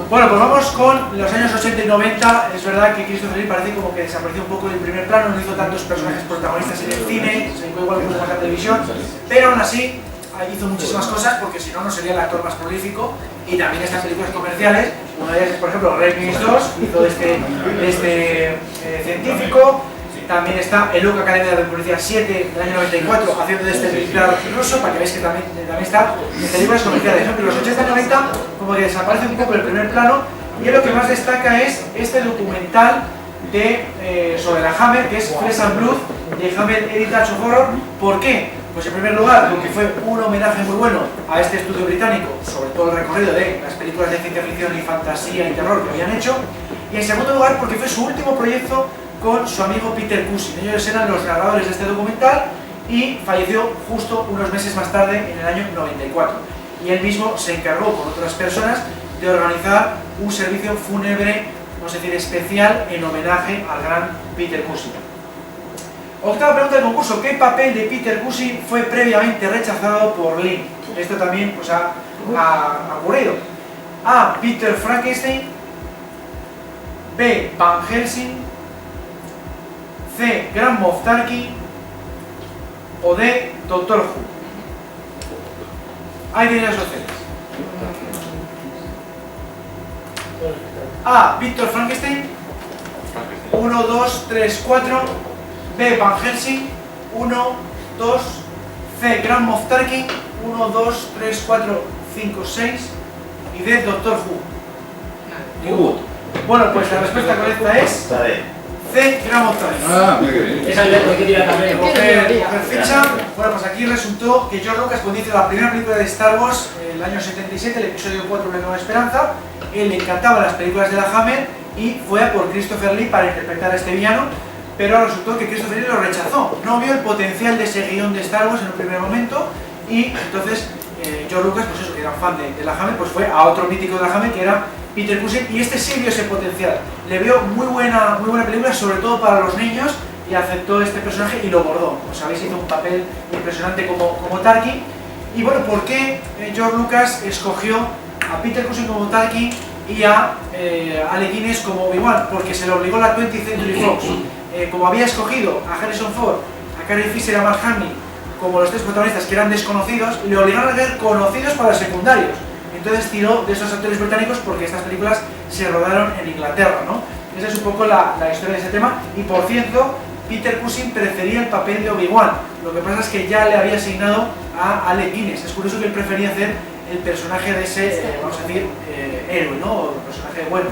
Bueno, pues vamos con los años 80 y 90. Es verdad que Christopher Lee parece como que desapareció un poco del primer plano, no hizo tantos personajes protagonistas en el cine, se dedicó igual mucho más a la televisión, pero aún así hizo muchísimas cosas porque si no, no sería el actor más prolífico. Y también estas películas comerciales, una de ellas es, por ejemplo, Gremlins 2, hizo este científico. También está el Luke Academia de Policía 7 del año 94, haciendo de este militar ruso, para que veáis que también está en películas comerciales. Pero en los 80 y 90 como que desaparece un poco el primer plano, y lo que más destaca es este documental sobre la Hammer, que es Flesh and Blood, de Hammer Heritage of Horror. ¿Por qué? Pues en primer lugar, porque fue un homenaje muy bueno a este estudio británico, sobre todo el recorrido de las películas de ciencia ficción y fantasía y terror que habían hecho, y en segundo lugar, porque fue su último proyecto con su amigo Peter Cushing. Ellos eran los narradores de este documental y falleció justo unos meses más tarde, en el año 94. Y él mismo se encargó, con otras personas, de organizar un servicio fúnebre, vamos a decir, especial en homenaje al gran Peter Cushing. Octava pregunta del concurso: ¿qué papel de Peter Cushing fue previamente rechazado por Lee? Esto también pues, ha ocurrido. A. Peter Frankenstein. B. Van Helsing. C. Grand Moff Tarkin. O D. Doctor Who. Ahí tenéis las opciones. A. Victor Frankenstein. 1, 2, 3, 4. B. Van Helsing. 1, 2. C. Grand Moff Tarkin. 1, 2, 3, 4, 5, 6. Y D. Doctor Who. Bueno, pues la respuesta correcta es C. Grand Moff Tarkin. Muy bien. Esa es la que tira también. Coger ficha. Bueno, pues aquí resultó que George Lucas, cuando hizo la primera película de Star Wars, el año 77, el episodio 4, Una Nueva Esperanza, él le encantaban las películas de la Hammer y fue a por Christopher Lee para interpretar a este villano, pero resultó que Christopher Lee lo rechazó. No vio el potencial de ese guión de Star Wars en un primer momento, y entonces George Lucas, pues eso, que era fan de la Hammer, pues fue a otro mítico de la Hammer, que era Peter Cushing, y este sí vio ese potencial. Le vio muy buena película, sobre todo para los niños, y aceptó este personaje y lo bordó. Como sabéis, hizo un papel impresionante como Tarkin. Y bueno, ¿por qué George Lucas escogió a Peter Cushing como Tarkin y a Alec Guinness como Obi-Wan? Porque se lo obligó la 20th Century Fox. Como había escogido a Harrison Ford, a Carrie Fisher y a Mark Hamill como los tres protagonistas que eran desconocidos, le obligaron a ser conocidos para los secundarios. Entonces tiró de esos actores británicos porque estas películas se rodaron en Inglaterra, ¿no? Esa es un poco la historia de ese tema. Y por cierto, Peter Cushing prefería el papel de Obi-Wan. Lo que pasa es que ya le había asignado a Alec Guinness. Es curioso que él prefería hacer el personaje de ese, vamos a decir, héroe, ¿no? O personaje bueno.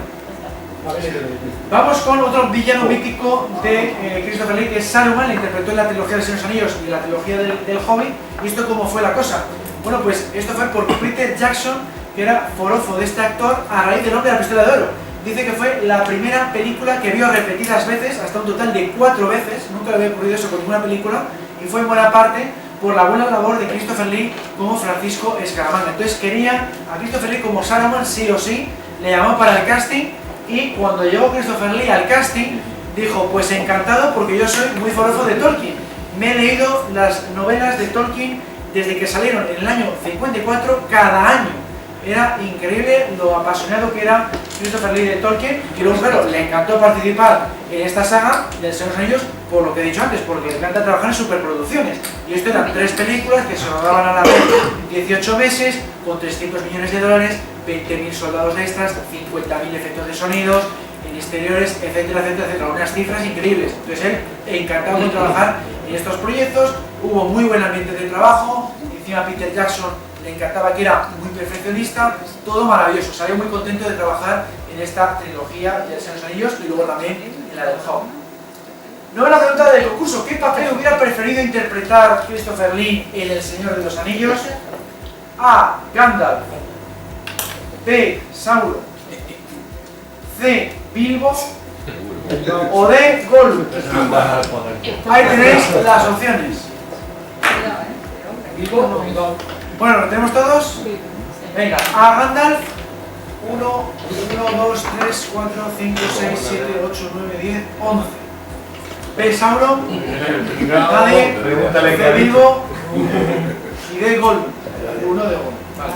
Vamos con otro villano mítico de Christopher Lee, que es Saruman. Le interpretó en la trilogía de Señor de los Anillos y la trilogía del Hobbit. ¿Y esto cómo fue la cosa? Bueno, pues esto fue por Peter Jackson, que era forofo de este actor a raíz del Hombre de la Pistola de Oro. Dice que fue la primera película que vio repetidas veces, hasta un total de 4 veces. Nunca le había ocurrido eso con ninguna película, y fue en buena parte por la buena labor de Christopher Lee como Francisco Escaramanga. Entonces quería a Christopher Lee como Saruman sí o sí, le llamó para el casting, y cuando llegó Christopher Lee al casting, dijo: pues encantado, porque yo soy muy forofo de Tolkien. Me he leído las novelas de Tolkien desde que salieron en el año 54, cada año. Era increíble lo apasionado que era Christopher Lee de Tolkien, y luego, claro, le encantó participar en esta saga del Señor de los Anillos, por lo que he dicho antes, porque le encanta trabajar en superproducciones. Y esto eran 3 películas que se rodaban a la vez 18 meses, con 300 millones de dólares, 20.000 soldados extras, 50.000 efectos de sonidos, en exteriores, etcétera, etcétera, etcétera. Unas cifras increíbles. Entonces él, encantado de trabajar en estos proyectos, hubo muy buen ambiente de trabajo. Encima Peter Jackson le encantaba, que era muy perfeccionista, todo maravilloso. Salió muy contento de trabajar en esta trilogía de El Señor de los Anillos y luego también en la del Hobbit. Novena pregunta del concurso: ¿qué papel hubiera preferido interpretar Christopher Lee en El Señor de los Anillos? A. Gandalf. B. Sauron. C. Bilbo. O D. Gollum. Ahí tenéis las opciones. Bueno, ¿lo tenemos todos? Venga, A. Gandalf. 1, 2, 3, 4, 5, 6, 7, 8, 9, 10, 11. B. Sauron. A. D. Bilbo. Y D. Gollum. 1 de Gollum. Vale.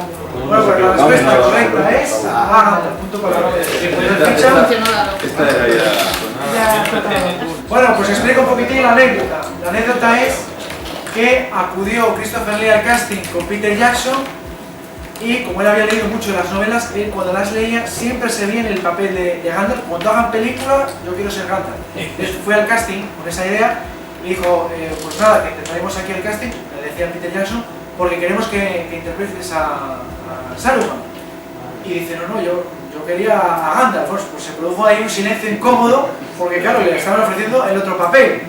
Bueno, pues la respuesta correcta es Gandalf, punto para la Bueno, pues explico un poquitín la anécdota. La anécdota es que acudió Christopher Lee al casting con Peter Jackson y como él había leído mucho de las novelas, él cuando las leía siempre se veía en el papel de Gandalf. Cuando hagan película, yo quiero ser Gandalf. Entonces fue al casting con esa idea y dijo, pues nada, que te traemos aquí al casting, le decía a Peter Jackson, porque queremos que interpretes a Saruman. Y dice, no, yo quería a Gandalf. Pues se produjo ahí un silencio incómodo, porque claro, le estaban ofreciendo el otro papel.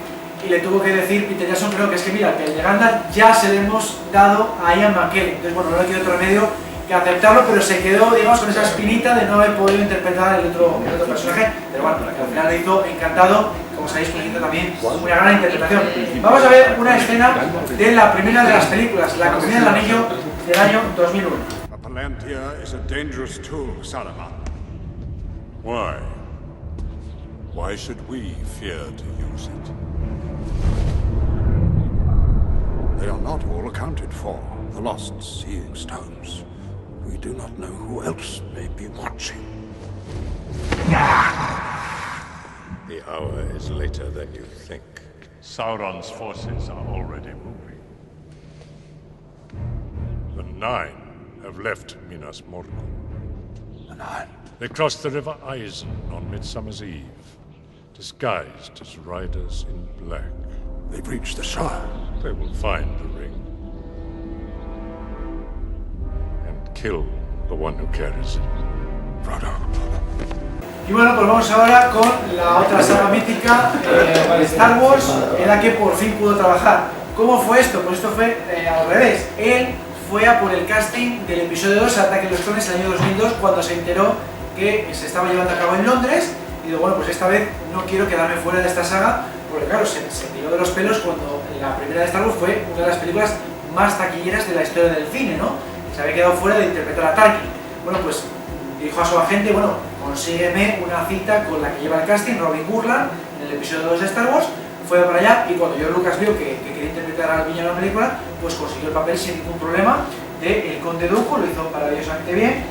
Y le tuvo que decir Peter Jackson, creo que es que mira, que el de Gandalf ya se le hemos dado a Ian McKellen. Entonces bueno, no le quedó otro remedio que aceptarlo, pero se quedó, digamos, con esa espinita de no haber podido interpretar el otro personaje. Pero bueno, que al final le hizo encantado, como sabéis, pues hizo también una gran interpretación. Vamos a ver una escena de la primera de las películas, La Comunidad del Anillo, del año 2001. A Palantir is a dangerous tool, Saruman. Why? Why should we fear to use it? They are not all accounted for, the lost seeing stones. We do not know who else may be watching. The hour is later than you think. Sauron's forces are already moving. The Nine have left Minas Morgul. The Nine. They crossed the River Eisen on Midsummer's Eve, disguised as riders in black. They've reached the Shire. They will find the ring and kill the one who carries it. Frodo. Y bueno, pues vamos ahora con la otra saga mítica de Star Wars, en la que por fin pudo trabajar. ¿Cómo fue esto? Pues esto fue al revés. Él fue a por el casting del episodio 2, Ataque de los Clones, en el año 2002, cuando se enteró que se estaba llevando a cabo en Londres. Y digo, bueno, pues esta vez no quiero quedarme fuera de esta saga, porque claro, se tiró de los pelos cuando la primera de Star Wars fue una de las películas más taquilleras de la historia del cine, ¿no? Se había quedado fuera de interpretar a Tarkin. Bueno, pues dijo a su agente, bueno, consígueme una cita con la que lleva el casting, Robin Gurland, en el episodio 2 de Star Wars. Fue para allá y cuando George Lucas vio que quería interpretar al villano en la película, pues consiguió el papel sin ningún problema de El Conde Dooku, lo hizo maravillosamente bien.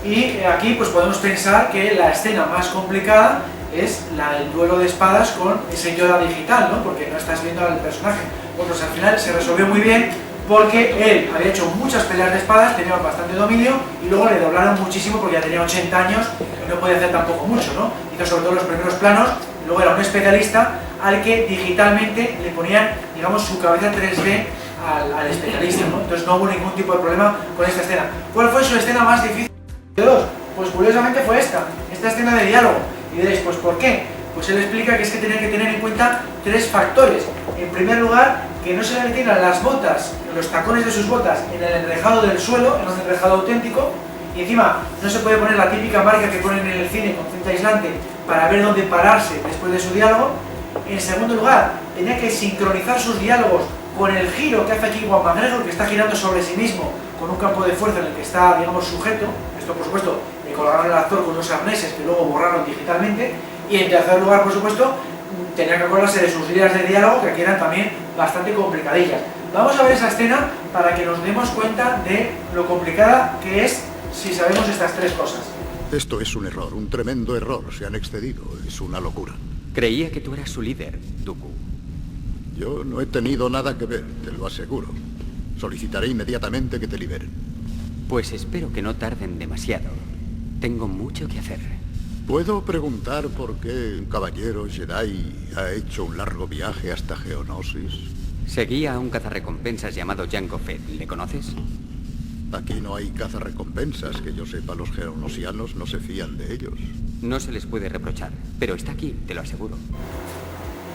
Y aquí pues podemos pensar que la escena más complicada es la del duelo de espadas con ese Yoda digital, ¿no? Porque no estás viendo al personaje. Bueno, pues al final se resolvió muy bien porque él había hecho muchas peleas de espadas, tenía bastante dominio y luego le doblaron muchísimo porque ya tenía 80 años y no podía hacer tampoco mucho, ¿no? Hizo sobre todo los primeros planos, luego era un especialista al que digitalmente le ponían, digamos, su cabeza 3D al especialista, ¿no? Entonces no hubo ningún tipo de problema con esta escena. ¿Cuál fue su escena más difícil de dos? Pues curiosamente fue esta escena de diálogo. Y diréis, pues ¿por qué? Pues él explica que es que tenía que tener en cuenta tres factores. En primer lugar, que no se le metieran las botas, los tacones de sus botas en el enrejado del suelo, en un enrejado auténtico, y encima no se puede poner la típica marca que ponen en el cine con cinta aislante para ver dónde pararse después de su diálogo. En segundo lugar, tenía que sincronizar sus diálogos con el giro que hace aquí Ewan McGregor, que está girando sobre sí mismo con un campo de fuerza en el que está, digamos, sujeto. Esto, por supuesto, le colgaron al actor con unos arneses que luego borraron digitalmente. Y en tercer lugar, por supuesto, tenía que acordarse de sus líneas de diálogo, que aquí eran también bastante complicadillas. Vamos a ver esa escena para que nos demos cuenta de lo complicada que es si sabemos estas tres cosas. Esto es un error, un tremendo error. Se han excedido, es una locura. Creía que tú eras su líder, Dooku. Yo no he tenido nada que ver, te lo aseguro. Solicitaré inmediatamente que te liberen. Pues espero que no tarden demasiado. Tengo mucho que hacer. ¿Puedo preguntar por qué un caballero Jedi ha hecho un largo viaje hasta Geonosis? Seguía a un cazarrecompensas llamado Jango Fett. ¿Le conoces? Aquí no hay cazarrecompensas. Que yo sepa, los geonosianos no se fían de ellos. No se les puede reprochar, pero está aquí, te lo aseguro.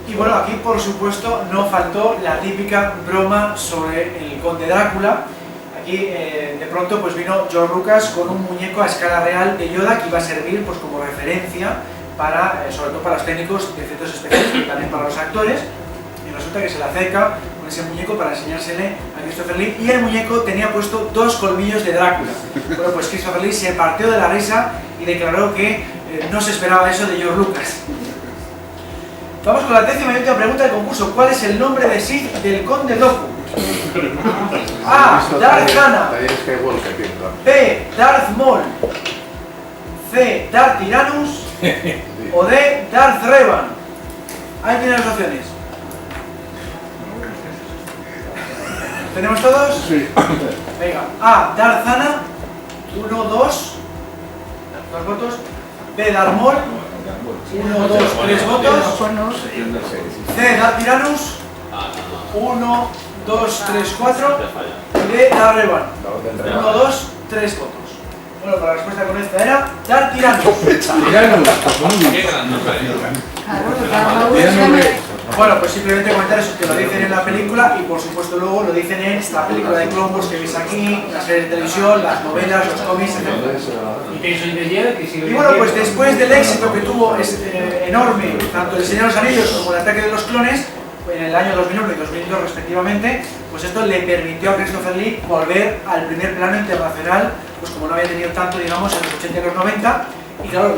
Y bueno, aquí por supuesto no faltó la típica broma sobre el conde Drácula. Aquí de pronto pues vino George Lucas con un muñeco a escala real de Yoda que iba a servir pues como referencia para, sobre todo para los técnicos de efectos especiales, pero también para los actores. Y resulta que se le acerca con ese muñeco para enseñársele a Christopher Lee y el muñeco tenía puesto 2 colmillos de Drácula. Bueno, pues Christopher Lee se partió de la risa y declaró que no se esperaba eso de George Lucas. Vamos con la 10ª y última pregunta del concurso. ¿Cuál es el nombre de Sith del Conde Dooku? A. Darth Hana. B. Darth Maul. C. Darth Tyrannus. O D. Darth Revan. Ahí tienen las opciones. ¿Tenemos todos? Sí. Venga. A. Darth Hana. 1, 2. 2 votos. B. Darth Maul. 1, 2, 3 votos. C. Darth Tyrannus. 1, 2, 3, 4. Y D. Darth Revan. 1, 2, 3 votos. Bueno, para la respuesta correcta era Darth Tyrannus. Bueno, pues simplemente comentar eso, que lo dicen en la película y por supuesto luego lo dicen en esta película de Clone Wars que veis aquí, las series de televisión, las novelas, los cómics, etc. Y bueno, pues después del éxito que tuvo enorme, tanto El Señor de los Anillos como El Ataque de los Clones, en el año 2001 y 2002 respectivamente, pues esto le permitió a Christopher Lee volver al primer plano internacional, pues como no había tenido tanto, digamos, en los 80 y los 90, y claro,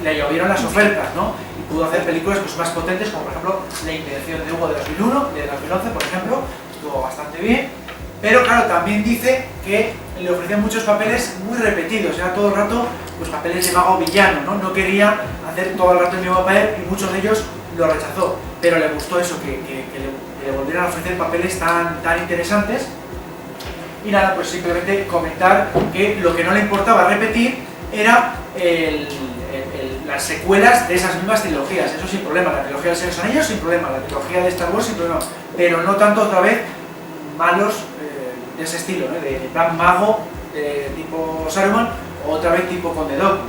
le llovieron las ofertas, ¿no? Y pudo hacer películas pues, más potentes, como por ejemplo La Invención de Hugo de 2001, de 2011, por ejemplo, estuvo bastante bien, pero claro, también dice que le ofrecían muchos papeles muy repetidos, era todo el rato pues papeles de mago villano, ¿no? No quería hacer todo el rato el mismo papel y muchos de ellos lo rechazó, pero le gustó eso, que le volvieran a ofrecer papeles tan interesantes. Y nada, pues simplemente comentar que lo que no le importaba repetir era las secuelas de esas mismas trilogías, eso sin problema, la trilogía de Señor de los Anillos sin problema, la trilogía de Star Wars sin problema, pero no tanto otra vez malos de ese estilo, ¿no? de plan mago tipo Saruman o otra vez tipo Conde Dooku.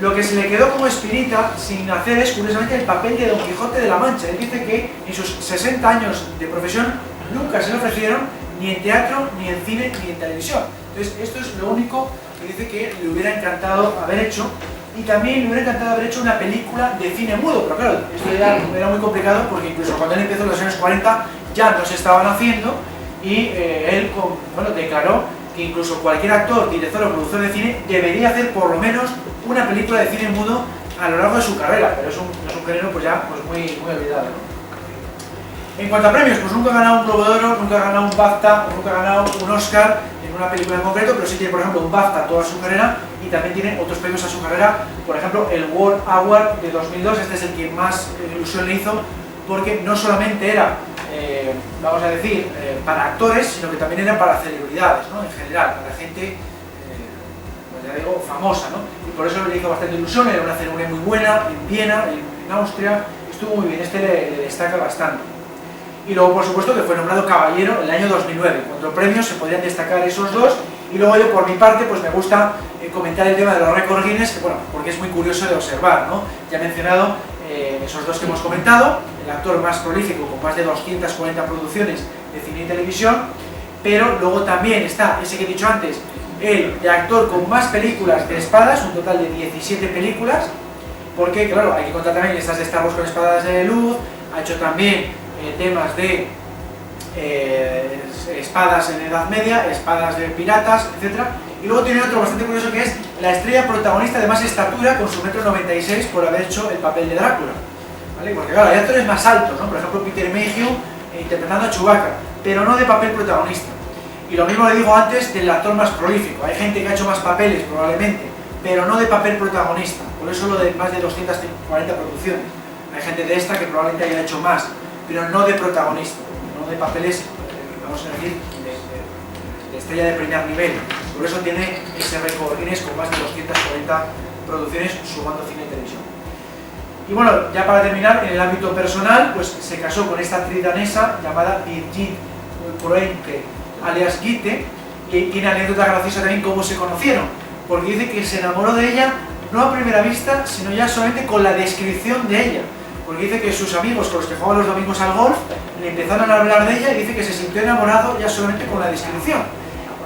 Lo que se le quedó como espinita sin hacer es curiosamente el papel de Don Quijote de la Mancha. Él dice que en sus 60 años de profesión nunca se le ofrecieron ni en teatro, ni en cine, ni en televisión. Entonces esto es lo único que dice que le hubiera encantado haber hecho, y también le hubiera encantado haber hecho una película de cine mudo, pero claro, esto era muy complicado porque incluso cuando él empezó en los años 40 ya no se estaban haciendo, y él declaró que incluso cualquier actor, director o productor de cine debería hacer por lo menos una película de cine mudo a lo largo de su carrera, pero es un género pues ya pues muy olvidado, ¿no? En cuanto a premios, pues nunca ha ganado un Globo de Oro, nunca ha ganado un BAFTA, nunca ha ganado un Oscar en una película en concreto, pero sí tiene, por ejemplo, un BAFTA toda su carrera y también tiene otros premios a su carrera, por ejemplo, el World Award de 2002, este es el que más ilusión le hizo, porque no solamente era, vamos a decir, para actores, sino que también era para celebridades, ¿no? En general, para gente, pues ya digo, famosa, ¿no? Y por eso le hizo bastante ilusión, era una ceremonia muy buena, en Viena, en Austria, estuvo muy bien, este le destaca bastante. Y luego, por supuesto, que fue nombrado caballero en el año 2009. En cuanto a premios, se podrían destacar esos dos. Y luego yo, por mi parte, pues me gusta comentar el tema de los récords Guinness, que, bueno, porque es muy curioso de observar, ¿no? Ya he mencionado esos dos que hemos comentado, el actor más prolífico, con más de 240 producciones de cine y televisión, pero luego también está ese que he dicho antes, el de actor con más películas de espadas, un total de 17 películas, porque, claro, hay que contar también estas de Star Wars con espadas de luz, ha hecho también temas de espadas en Edad Media, espadas de piratas, etc. Y luego tiene otro bastante curioso que es la estrella protagonista de más estatura con su 1,96 m por haber hecho el papel de Drácula, ¿vale? Porque claro, hay actores más altos, ¿no? Por ejemplo, Peter Mayhew interpretando a Chewbacca, pero no de papel protagonista. Y lo mismo le digo antes del actor más prolífico, hay gente que ha hecho más papeles probablemente, pero no de papel protagonista, por eso lo de más de 240 producciones. Hay gente de esta que probablemente haya hecho más, pero no de protagonista, no de papeles, vamos a decir, de estrella de primer nivel. Por eso tiene ese récord Guinness con más de 240 producciones sumando cine y televisión. Y bueno, ya para terminar, en el ámbito personal, pues se casó con esta actriz danesa llamada Birgit Kroenke, alias Gitte, y tiene anécdota graciosa también cómo se conocieron, porque dice que se enamoró de ella no a primera vista, sino ya solamente con la descripción de ella. Porque dice que sus amigos con los que jugaban los domingos al golf le empezaron a hablar de ella y dice que se sintió enamorado ya solamente con la descripción.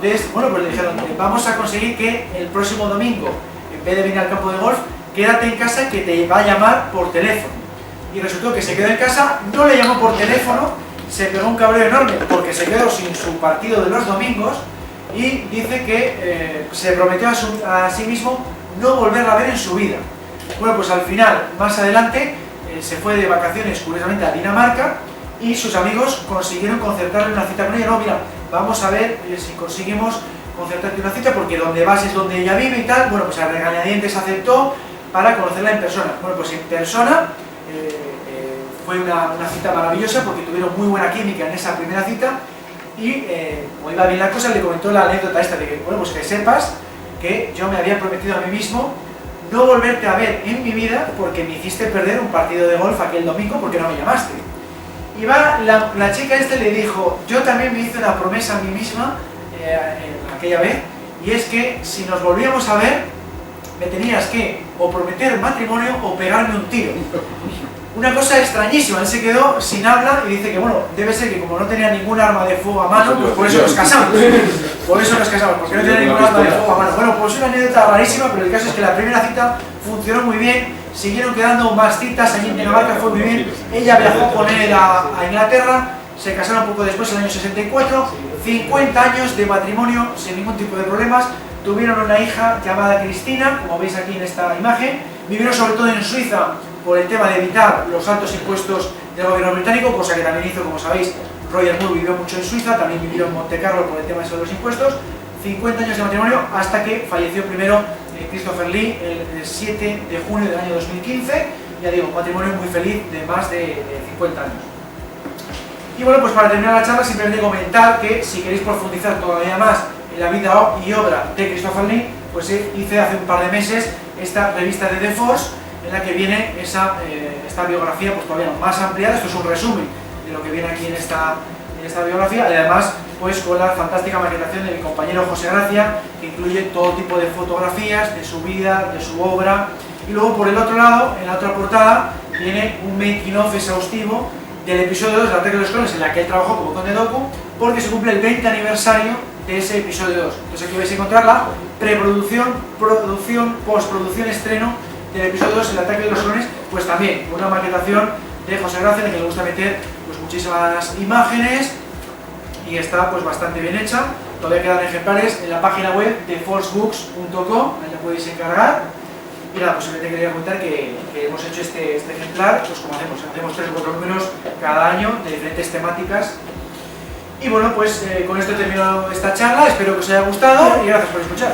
Entonces, bueno, pues le dijeron, vamos a conseguir que el próximo domingo, en vez de venir al campo de golf, quédate en casa que te va a llamar por teléfono. Y resultó que se quedó en casa, no le llamó por teléfono, se pegó un cabreo enorme porque se quedó sin su partido de los domingos y dice que se prometió a sí mismo no volverla a ver en su vida. Bueno, pues al final, más adelante, se fue de vacaciones curiosamente a Dinamarca y sus amigos consiguieron concertarle una cita con ella. No, mira, vamos a ver si conseguimos concertarte una cita, porque donde vas es donde ella vive y tal. Bueno, pues a regañadientes aceptó para conocerla en persona. Bueno, pues en persona fue una cita maravillosa, porque tuvieron muy buena química en esa primera cita, y como iba bien la cosa, le comentó la anécdota esta de que, bueno, pues que sepas que yo me había prometido a mí mismo no volverte a ver en mi vida porque me hiciste perder un partido de golf aquel domingo porque no me llamaste. Y va, la chica le dijo, yo también me hice una promesa a mí misma aquella vez, y es que si nos volvíamos a ver, me tenías que o prometer matrimonio o pegarme un tiro. Una cosa extrañísima. Él se quedó sin habla y dice que, bueno, debe ser que como no tenía ningún arma de fuego a mano, pues por eso nos casamos. Por eso nos casamos, porque no tenía ningún arma de fuego a mano. Bueno, pues una anécdota rarísima, pero el caso es que la primera cita funcionó muy bien, siguieron quedando más citas, allí en Dinamarca fue muy bien, ella viajó con él a Inglaterra, se casaron poco después, en el año 64, 50 años de matrimonio sin ningún tipo de problemas, tuvieron una hija llamada Cristina, como veis aquí en esta imagen, vivieron sobre todo en Suiza por el tema de evitar los altos impuestos del gobierno británico, cosa que también hizo, como sabéis, Roger Moore vivió mucho en Suiza, también vivieron en Monte Carlo por el tema de los impuestos, 50 años de matrimonio hasta que falleció primero Christopher Lee el 7 de junio del año 2015, ya digo, un matrimonio muy feliz de más de 50 años. Y bueno, pues para terminar la charla simplemente comentar que si queréis profundizar todavía más en la vida y obra de Christopher Lee, pues hice hace un par de meses esta revista de The Force, en la que viene esta biografía pues todavía más ampliada. Esto es un resumen de lo que viene aquí en esta biografía, y además pues con la fantástica maquetación de mi compañero José Gracia, que incluye todo tipo de fotografías de su vida, de su obra, y luego por el otro lado, en la otra portada, viene un making of exhaustivo del episodio 2 de Ataque de los Clones, en la que él trabajó como Conde Dooku, porque se cumple el 20 aniversario de ese episodio 2. Entonces aquí vais a encontrar la preproducción, producción, postproducción, estreno del episodio 2, el Ataque de los Clones, pues también una maquetación de José Gracia, en la que le gusta meter pues muchísimas imágenes, y está pues bastante bien hecha. Todavía quedan ejemplares en la página web de forcebooks.com, ahí la podéis encargar. Y nada, pues simplemente quería contar que hemos hecho este ejemplar, pues como hacemos 3 o 4 números cada año de diferentes temáticas. Y bueno, pues con esto he terminado esta charla, espero que os haya gustado y gracias por escuchar.